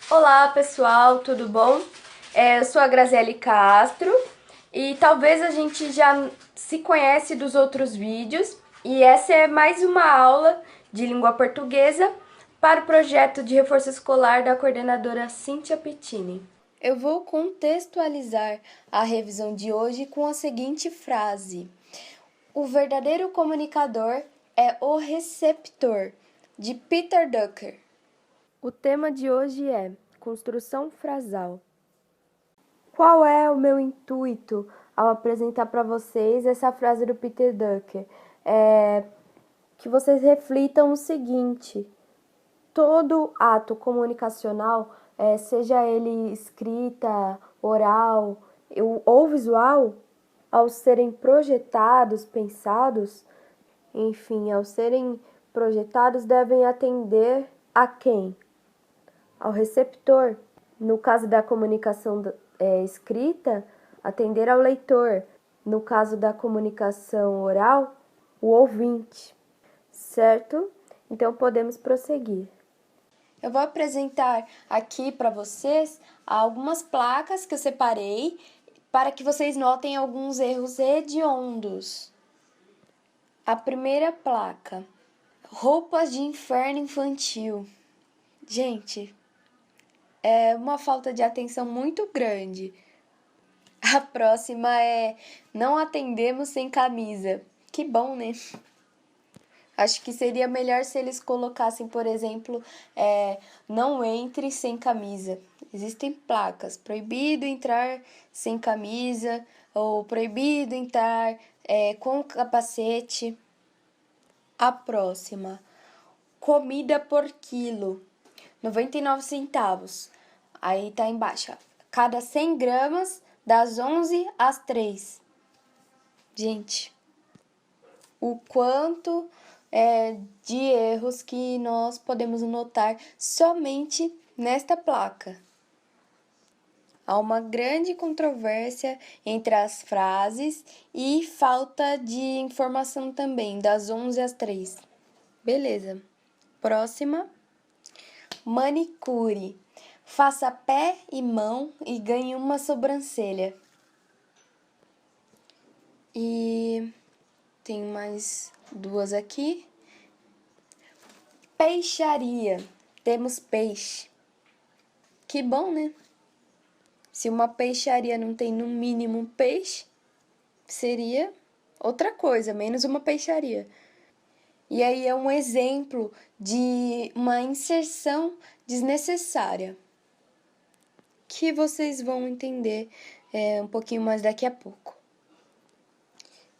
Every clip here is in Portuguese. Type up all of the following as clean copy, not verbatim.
Olá pessoal, tudo bom? Eu sou a Graziele Castro e talvez a gente já se conhece dos outros vídeos e essa é mais uma aula de língua portuguesa para o projeto de reforço escolar da coordenadora Cíntia Pittini. Eu vou contextualizar a revisão de hoje com a seguinte frase: o verdadeiro comunicador é o receptor, de Peter Drucker. O tema de hoje é construção frasal. Qual é o meu intuito ao apresentar para vocês essa frase do Peter Drucker? É que vocês reflitam o seguinte: todo ato comunicacional, seja ele escrita, oral ou visual, ao serem projetados, pensados, enfim, ao serem projetados, devem atender a quem? Ao receptor. No caso da comunicação escrita, atender ao leitor. No caso da comunicação oral, o ouvinte. Certo? Então podemos prosseguir. Eu vou apresentar aqui para vocês algumas placas que eu separei para que vocês notem alguns erros hediondos. A primeira placa: roupas de inferno infantil. Gente, é uma falta de atenção muito grande. A próxima é: não atendemos sem camisa. Que bom, né? Acho que seria melhor se eles colocassem, por exemplo, não entre sem camisa. Existem placas: proibido entrar sem camisa, ou proibido entrar com capacete. A próxima: comida por quilo, 99 centavos. Aí tá embaixo, ó, cada 100 gramas, das 11 às 3. Gente, o quanto de erros que nós podemos notar somente nesta placa. Há uma grande controvérsia entre as frases e falta de informação também, das 11 às 3. Beleza. Próxima: manicure. Faça pé e mão e ganhe uma sobrancelha. E tem mais duas aqui. Peixaria. Temos peixe. Que bom, né? Se uma peixaria não tem no mínimo um peixe, seria outra coisa, menos uma peixaria. E aí é um exemplo de uma inserção desnecessária, que vocês vão entender um pouquinho mais daqui a pouco.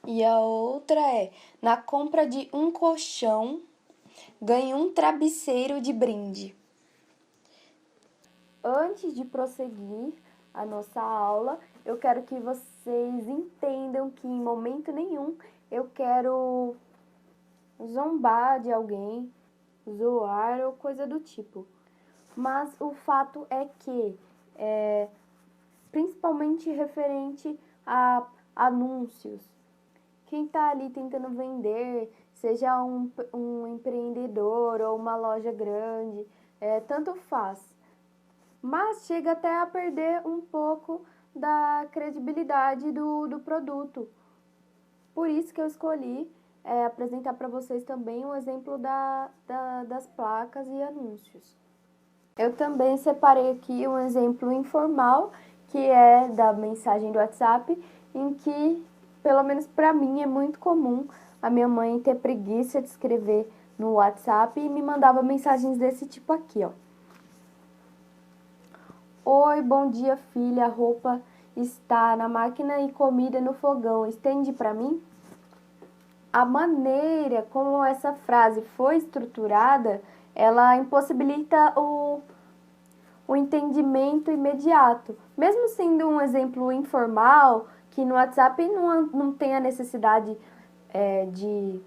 E a outra é: na compra de um colchão, ganhe um travesseiro de brinde. Antes de prosseguir a nossa aula, eu quero que vocês entendam que em momento nenhum eu quero zombar de alguém, zoar ou coisa do tipo. Mas o fato é que, principalmente referente a anúncios, quem está ali tentando vender, seja um empreendedor ou uma loja grande, tanto faz. Mas chega até a perder um pouco da credibilidade do produto. Por isso que eu escolhi apresentar para vocês também um exemplo das placas e anúncios. Eu também separei aqui um exemplo informal, que é da mensagem do WhatsApp, em que, pelo menos para mim, é muito comum a minha mãe ter preguiça de escrever no WhatsApp e me mandava mensagens desse tipo aqui, ó. Oi, bom dia, filha. A roupa está na máquina e comida no fogão. Estende para mim? A maneira como essa frase foi estruturada, ela impossibilita o entendimento imediato. Mesmo sendo um exemplo informal, que no WhatsApp não tem a necessidade de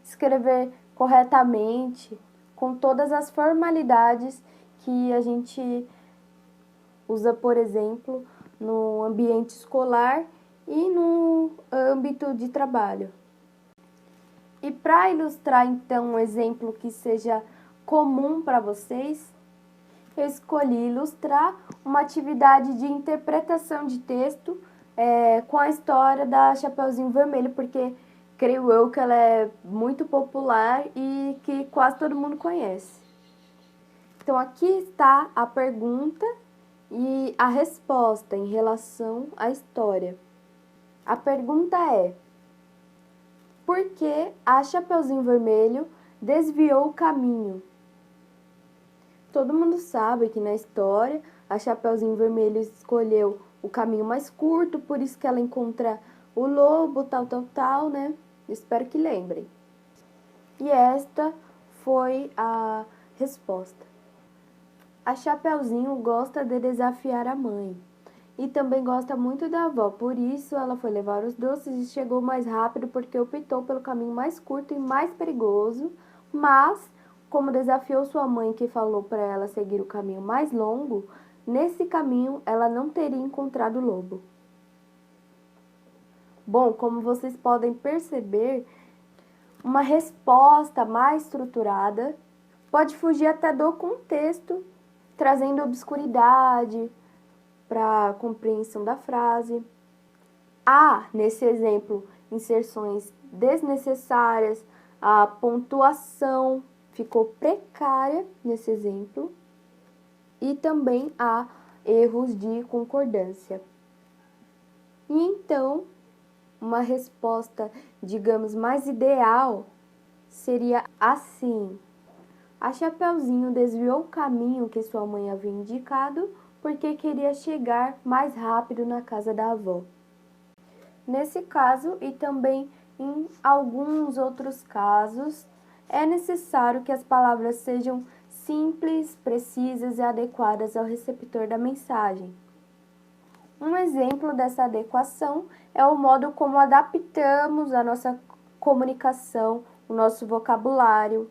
escrever corretamente, com todas as formalidades que a gente usa, por exemplo, no ambiente escolar e no âmbito de trabalho. E para ilustrar, então, um exemplo que seja comum para vocês, eu escolhi ilustrar uma atividade de interpretação de texto com a história da Chapeuzinho Vermelho, porque creio eu que ela é muito popular e que quase todo mundo conhece. Então aqui está a pergunta e a resposta em relação à história. A pergunta é: por que a Chapeuzinho Vermelho desviou o caminho? Todo mundo sabe que na história a Chapeuzinho Vermelho escolheu o caminho mais curto, por isso que ela encontra o lobo, tal, né? Espero que lembrem. E esta foi a resposta. A Chapeuzinho gosta de desafiar a mãe e também gosta muito da avó, por isso ela foi levar os doces e chegou mais rápido porque optou pelo caminho mais curto e mais perigoso, mas como desafiou sua mãe que falou para ela seguir o caminho mais longo, nesse caminho ela não teria encontrado o lobo. Bom, como vocês podem perceber, uma resposta mais estruturada pode fugir até do contexto, trazendo obscuridade para a compreensão da frase. Há, nesse exemplo, inserções desnecessárias, a pontuação ficou precária nesse exemplo e também há erros de concordância. E então, uma resposta, digamos, mais ideal seria assim: a Chapeuzinho desviou o caminho que sua mãe havia indicado porque queria chegar mais rápido na casa da avó. Nesse caso e também em alguns outros casos, é necessário que as palavras sejam simples, precisas e adequadas ao receptor da mensagem. Um exemplo dessa adequação é o modo como adaptamos a nossa comunicação, o nosso vocabulário,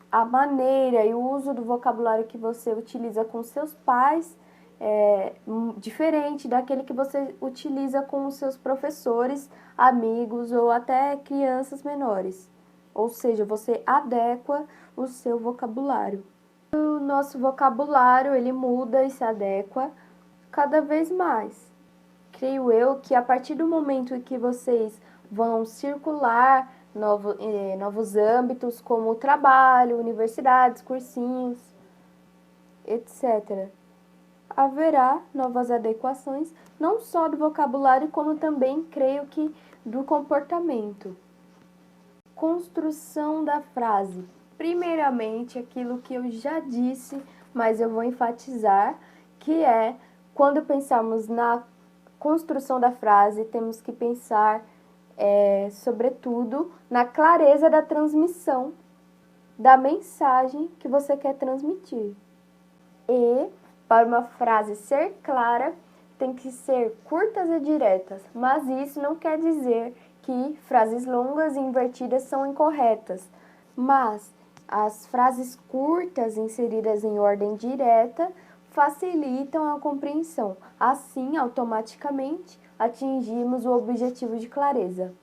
a maneira e o uso do vocabulário que você utiliza com seus pais é diferente daquele que você utiliza com os seus professores, amigos ou até crianças menores. Ou seja, você adequa o seu vocabulário. O nosso vocabulário, ele muda e se adequa cada vez mais. Creio eu que a partir do momento em que vocês vão circular novos âmbitos como trabalho, universidades, cursinhos, etc., haverá novas adequações, não só do vocabulário, como também, creio que, do comportamento. Construção da frase. Primeiramente, aquilo que eu já disse, mas eu vou enfatizar, que é, quando pensarmos na construção da frase, temos que pensar, sobretudo, na clareza da transmissão da mensagem que você quer transmitir. E, para uma frase ser clara, tem que ser curtas e diretas, mas isso não quer dizer que frases longas e invertidas são incorretas, mas as frases curtas inseridas em ordem direta facilitam a compreensão. Assim, automaticamente, atingimos o objetivo de clareza.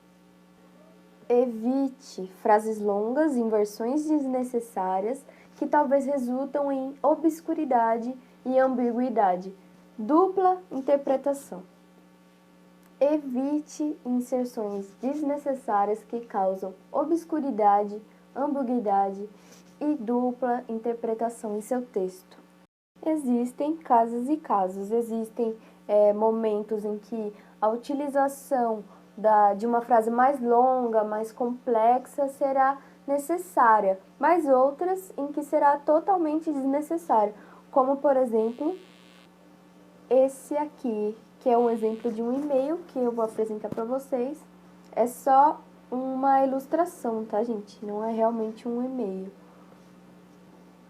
Evite frases longas e inversões desnecessárias que talvez resultam em obscuridade e ambiguidade. Dupla interpretação. Evite inserções desnecessárias que causam obscuridade, ambiguidade e dupla interpretação em seu texto. Existem casos e casos, existem momentos em que a utilização de uma frase mais longa, mais complexa será necessária, mas outras em que será totalmente desnecessário, como por exemplo esse aqui, que é um exemplo de um e-mail que eu vou apresentar para vocês. É só uma ilustração, tá, gente? Não é realmente um e-mail.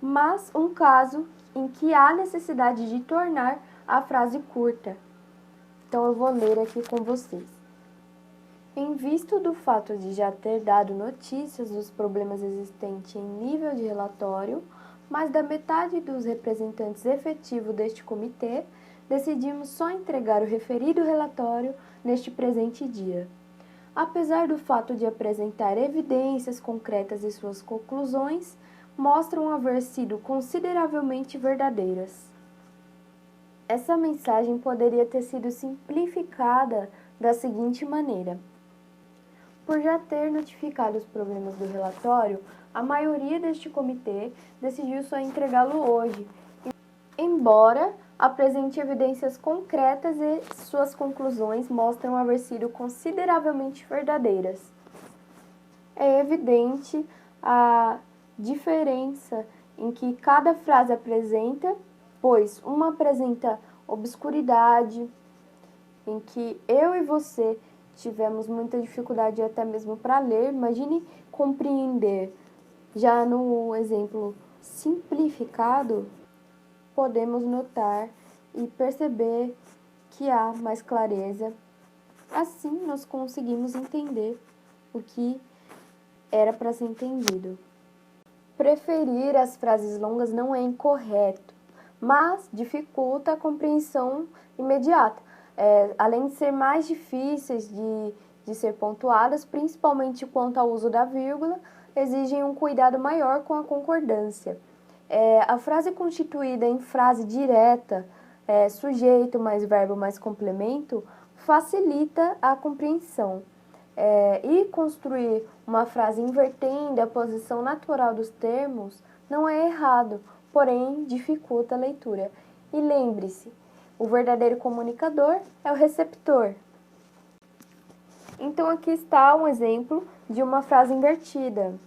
Mas um caso em que há necessidade de tornar a frase curta. Então eu vou ler aqui com vocês. Em vista do fato de já ter dado notícias dos problemas existentes em nível de relatório, mais da metade dos representantes efetivos deste comitê, decidimos só entregar o referido relatório neste presente dia. Apesar do fato de apresentar evidências concretas e suas conclusões, mostram haver sido consideravelmente verdadeiras. Essa mensagem poderia ter sido simplificada da seguinte maneira: por já ter notificado os problemas do relatório, a maioria deste comitê decidiu só entregá-lo hoje, embora apresente evidências concretas e suas conclusões mostram haver sido consideravelmente verdadeiras. É evidente a diferença em que cada frase apresenta, pois uma apresenta obscuridade, em que eu e você tivemos muita dificuldade até mesmo para ler, imagine compreender. Já no exemplo simplificado, podemos notar e perceber que há mais clareza. Assim, nós conseguimos entender o que era para ser entendido. Preferir as frases longas não é incorreto, mas dificulta a compreensão imediata. Além de ser mais difíceis de ser pontuadas, principalmente quanto ao uso da vírgula, exigem um cuidado maior com a concordância. A frase constituída em frase direta, sujeito mais verbo mais complemento, facilita a compreensão. E construir uma frase invertendo a posição natural dos termos não é errado, porém dificulta a leitura. E lembre-se, o verdadeiro comunicador é o receptor. Então aqui está um exemplo de uma frase invertida.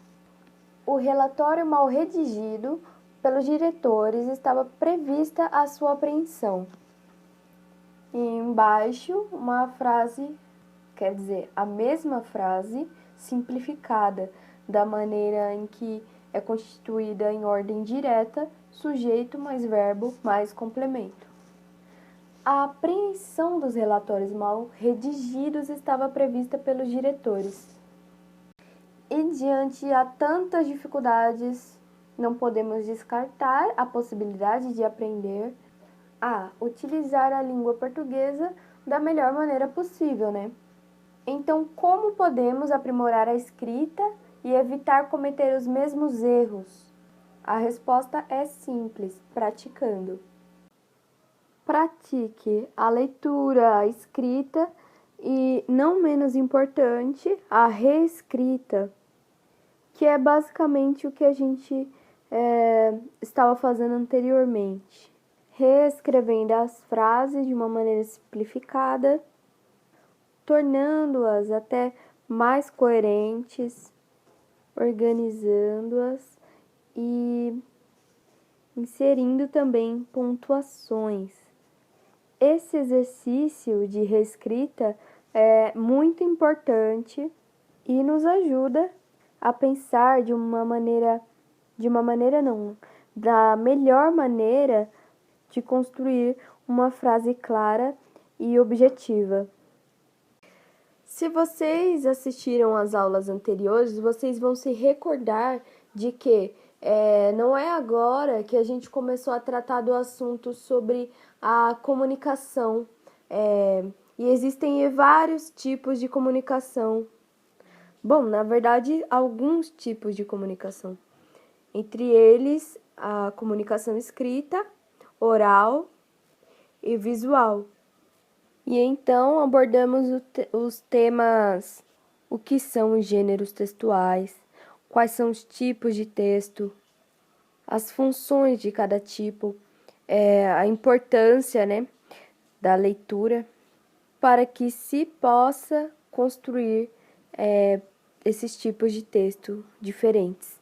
O relatório mal redigido pelos diretores estava prevista a sua apreensão. E embaixo uma frase, quer dizer, a mesma frase simplificada, da maneira em que é constituída em ordem direta, sujeito mais verbo mais complemento. A apreensão dos relatórios mal redigidos estava prevista pelos diretores. E diante a tantas dificuldades, não podemos descartar a possibilidade de aprender a utilizar a língua portuguesa da melhor maneira possível, né? Então, como podemos aprimorar a escrita e evitar cometer os mesmos erros? A resposta é simples: praticando. Pratique a leitura, a escrita e, não menos importante, a reescrita, que é basicamente o que a gente estava fazendo anteriormente. Reescrevendo as frases de uma maneira simplificada, tornando-as até mais coerentes, organizando-as e inserindo também pontuações. Esse exercício de reescrita é muito importante e nos ajuda a pensar da melhor maneira de construir uma frase clara e objetiva. Se vocês assistiram às aulas anteriores, vocês vão se recordar de que não é agora que a gente começou a tratar do assunto sobre a comunicação. E existem vários tipos de comunicação. Bom, na verdade, alguns tipos de comunicação. Entre eles, a comunicação escrita, oral e visual. E então abordamos os temas: o que são os gêneros textuais, quais são os tipos de texto, as funções de cada tipo, a importância, né, da leitura, para que se possa construir esses tipos de texto diferentes.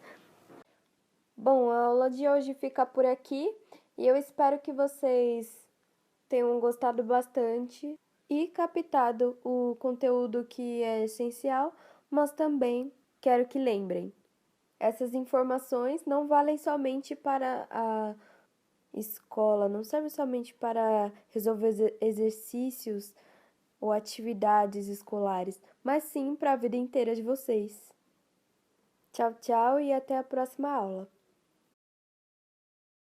Bom, a aula de hoje fica por aqui e eu espero que vocês tenham gostado bastante e captado o conteúdo que é essencial, mas também quero que lembrem: essas informações não valem somente para a escola, não servem somente para resolver exercícios ou atividades escolares, mas sim para a vida inteira de vocês. Tchau, tchau e até a próxima aula.